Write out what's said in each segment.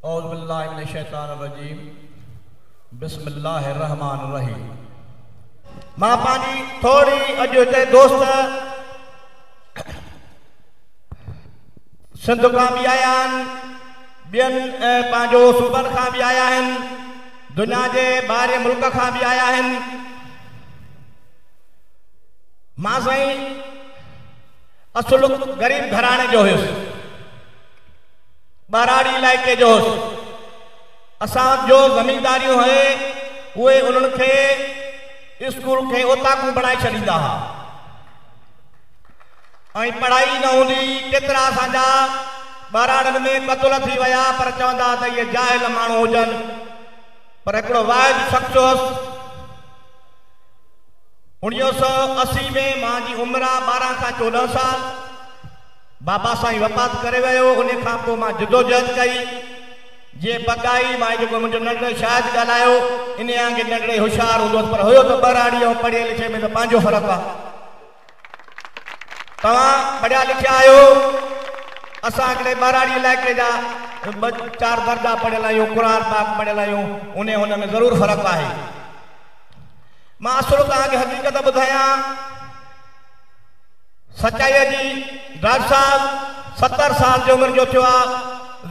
औज़ु बिल्लाहि मिनश शैतानिर रजीम बिस्मिल्लाहिर रहमानिर रहीम। मां पांजी थोड़ी अॼु हिते दोस्त सिंध खां बि आया आहिनि, ॿियनि पंहिंजो सूबनि खां बि आया आहिनि, दुनिया जे ॿाहिरि मुल्क खां बि आया आहिनि। मां साईं असुल ग़रीब घराणे जो हुयुसि, ॿाराड़ी इलाइक़े जो हुयुसि। असां जो ज़मींदारियूं हुए उहे उन्हनि खे स्कूल खे ओताकू बणाए छॾींदा हुआ ऐं पढ़ाई न हूंदी। केतिरा असांजा ॿाराड़नि में क़त्ल थी विया, पर चवंदा त इहे जाहिल माण्हू हुजनि। पर हिकिड़ो वाहिद शख़्स हुयुसि, 1980 में मुंहिंजी उमिरि आहे 12 खां 14 साल। बाबा साईं वफ़ात करे वियो, उन खां पोइ मां जदोजहद कई। जे पगाई मां जेको मुंहिंजो नंढड़े शायदि ॻाल्हायो इन आंगे नंढड़े होशियारु हूंदोसि, पर हुयो त ॿाराड़ी ऐं पढ़िए लिखे में त पंहिंजो फ़र्क़ु आहे। तव्हां पढ़िया लिखिया आहियो, असां हिकिड़े ॿाराड़ी इलाइक़े जा 4 दर्जा पढ़ियल आहियूं, क़ुर पाक पढ़ियल आहियूं, उन में ज़रूरु फ़र्क़ु आहे। मां असुल तव्हांखे हक़ीक़त ॿुधायां सचाईअ जी। डॉक्टर साहब 70 साल जी उमिरि जो थियो आहे,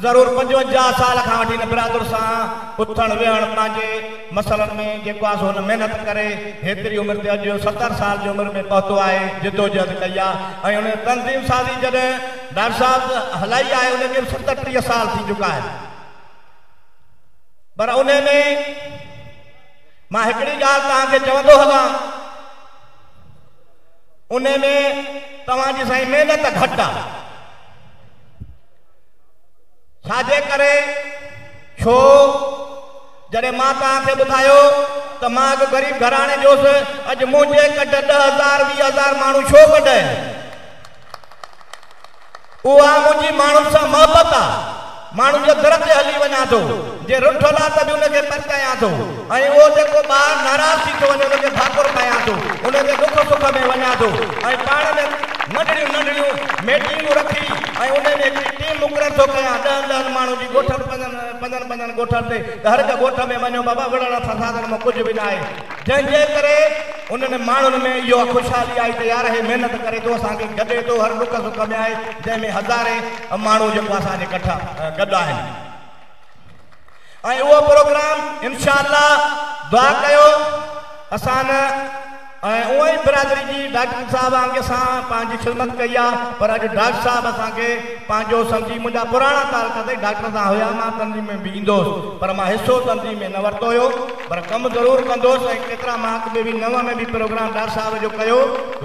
ज़रूरु 55 साल खां वठी बिरादर सां उथण वेहण पंहिंजे मसलनि में जेको आहे हुन महिनत करे हेतिरी उमिरि ते अॼु 70 साल जी उमिरि में पहुतो आहे, जिदोजहद कई आहे। ऐं हुन तंज़ीम साज़ी जॾहिं डॉक्टर साहब हलाई आहे उनखे 37 साल थी चुका आहिनि। पर उन में मां हिकिड़ी ॻाल्हि तव्हांखे चवंदो हलां, उन में तव्हांजी साईं महिनत घटि आहे। छाजे करे? छो जॾहिं मां तव्हांखे ॿुधायो त मां हिकु ग़रीब घराणे जो हुउसि, अॼु मुंहिंजे कढ 10,000 20,000 माण्हू छो कढनि? उहा मुंहिंजी माण्हुनि सां मोहबत आहे। माण्हू जे दर ते हली वञा थो, जे रुठल आहे त बि उनखे परचायां थो, ऐं उहो जेको ॿार नाराज़ थी थो वञे उनखे भाकुर पायां थो, उनजे दुख सुख में वञा थो। ऐं पाण में नंढड़ियूं नंढड़ियूं मीटिंगूं रखी ऐं उन में हिकिड़ी टीम मुक़ररु थो कयां 10 माण्हू जी ॻोठनि 5 ॻोठनि ते, त हर हिकु ॻोठ में वञो बाबा, विढ़ण फसादनि में कुझु बि न आहे। जंहिंजे करे उन्हनि माण्हुनि में इहो ख़ुशहाली आई त यार हे महिनत करे थो, असांखे गॾे थो, हर दुख सुख में आहे, जंहिंमें हज़ारे माण्हू जेको असांजे कठा गॾु आहिनि। ऐं उहो प्रोग्राम इंशाअल्लाह दुआ कयो असां न। ऐं उहा ई बिरादरी जी डॉक्टर साहब वांगे असां पंहिंजी ख़िदमत कई आहे, पर अॼु डॉक्टर साहब असांखे पंहिंजो सम्झी, मुंहिंजा पुराणा तालुक ते डॉक्टर सां हुया, मां तंज़ीम में बि ईंदोसि, पर मां हिसो तंज़ीम में न वरितो हुयो, पर कमु ज़रूरु कंदोसि। ऐं केतिरा मां में बि 9 में बि प्रोग्राम डॉक्टर साहब जो कयो,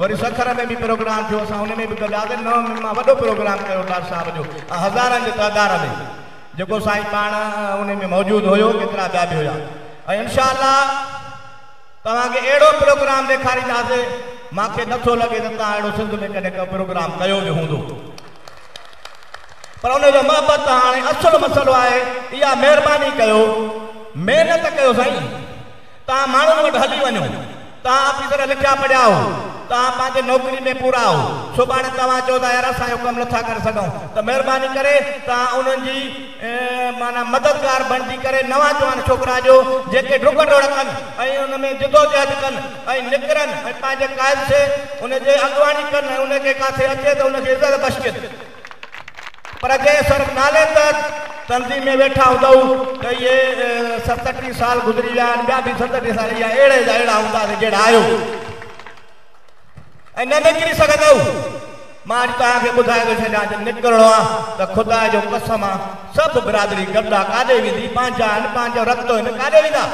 वरी सखर में बि प्रोग्राम थियो, असां हुन में बि गॾियासीं। 9 में मां वॾो प्रोग्राम कयो डॉक्टर साहब जो, हज़ारनि जे तइदाद में, जेको साईं पाण उन में मौजूदु हुयो, केतिरा ॿिया बि हुया। ऐं इंशाअल्लाह तव्हांखे अहिड़ो प्रोग्राम ॾेखारींदासीं, मूंखे नथो लॻे त तव्हां अहिड़ो सिंध में कॾहिं को प्रोग्राम कयो बि हूंदो। पर उनजो मोहबत हाणे असुल मसइलो आहे, इहा महिरबानी कयो, महिनत कयो साईं। तव्हां माण्हुनि वटि हली वञो, तव्हां ऑफिसर लिखिया पढ़िया हो, तव्हां पंहिंजे नौकरी में पूरा हो, सुभाणे तव्हां चओ था यार असांजो कमु नथा करे सघूं, त महिरबानी करे तव्हां उन्हनि जी माना मददगार बणिजी करे नवाजवान छोकिरा जो जेके डुक डोड़ कनि ऐं उन में जिदोजहद कनि ऐं निकिरनि ऐं पंहिंजे क़ाइद से उनजे अॻुवानी कनि ऐं उनखे किथे अचे त उनखे इज़त बख़्शे। पर जंहिं सिर्फ़ु नाले त तंज़ीम में वेठा हूंदव त इहे 37 साल गुज़री विया आहिनि, ॿिया बि 37 साल इहा अहिड़े जा अहिड़ा हूंदासीं जहिड़ा आहियो, ऐं न निकिरी सघंदव। मां अॼु तव्हांखे ॿुधाए थो छॾियां, निकिरणो आहे त ख़ुदा जो कसम आहे, सभु बिरादरी गॾु आहे, काॾे वेंदी, पंहिंजा आहिनि, पंहिंजो रखंदो आहिनि, काॾे वेंदा?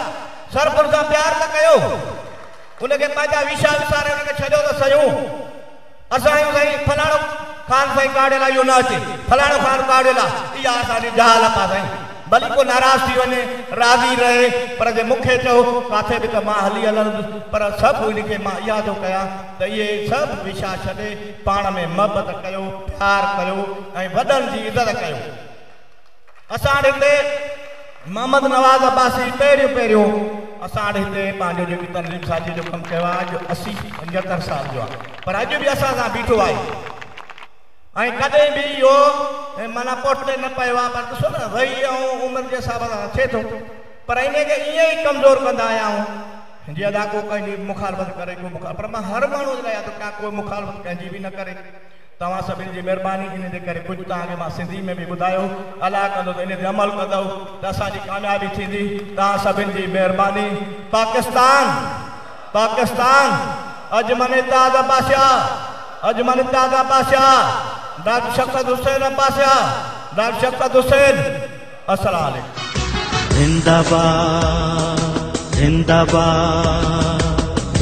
सरपुर सां प्यार त कयो, उनखे पंहिंजा विशा विसारे उनखे छॾियो त सयूं। असां आहियूं साईं फलाणो ख़ान साईं काढ़ियल आहे, इहो न अचे, फलाणो ख़ान काढ़ियल आहे, इहा असांजी जहालत आहे साईं। भली को नाराज़ थी वञे, राज़ी रहे, पर जे मूंखे चओ किथे बि त मां हली हलंदुसि। पर सभु इनखे मां इहा थो कयां त इहे सभु विशा छॾे पाण में मोहबत कयो, प्यार कयो ऐं वॾनि जी इज़त कयो। असां हिते मोहम्मद नवाज़ अब्बासी पहिरियों असां हिते पंहिंजो जेकी तंज़ीम साज़ी जो कमु कयो आहे, अॼु 80-75 साल जो आहे, पर अॼु बि असां सां बीठो आहे। ऐं कॾहिं बि इहो माना पोटे न पियो आहे पर ॾिसो न वही ऐं उमिरि जे हिसाब सां थिए थो पर इनखे ईअं ई कमज़ोर कंदा आहियां जीअं अदा को कंहिंजी मुखालफ़त करे को पर मां हर माण्हू जे लाइ त का कोई मुखालफ़त कंहिंजी बि न करे तव्हां सभिनी जी महिरबानी इन जे करे कुझु तव्हांखे मां सिंधी में बि ॿुधायो अलाह कंदो त इन ते अमल कंदव त असांजी कामयाबी थींदी तव्हां सभिनी जी महिरबानी पाकिस्तान पाकिस्तान अॼु मन ताज़ा बादशाह अॼु मन ताज़ा बादशाह डॉक्टर शफ़क़त हुसैन बादशाह डॉक्टर शफ़क़त हुसैन अस्सलाम वालेकुम जिंदाबाद जिंदाबाद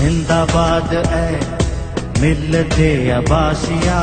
जिंदाबाद ऐ मिल्लत अब्बासिया।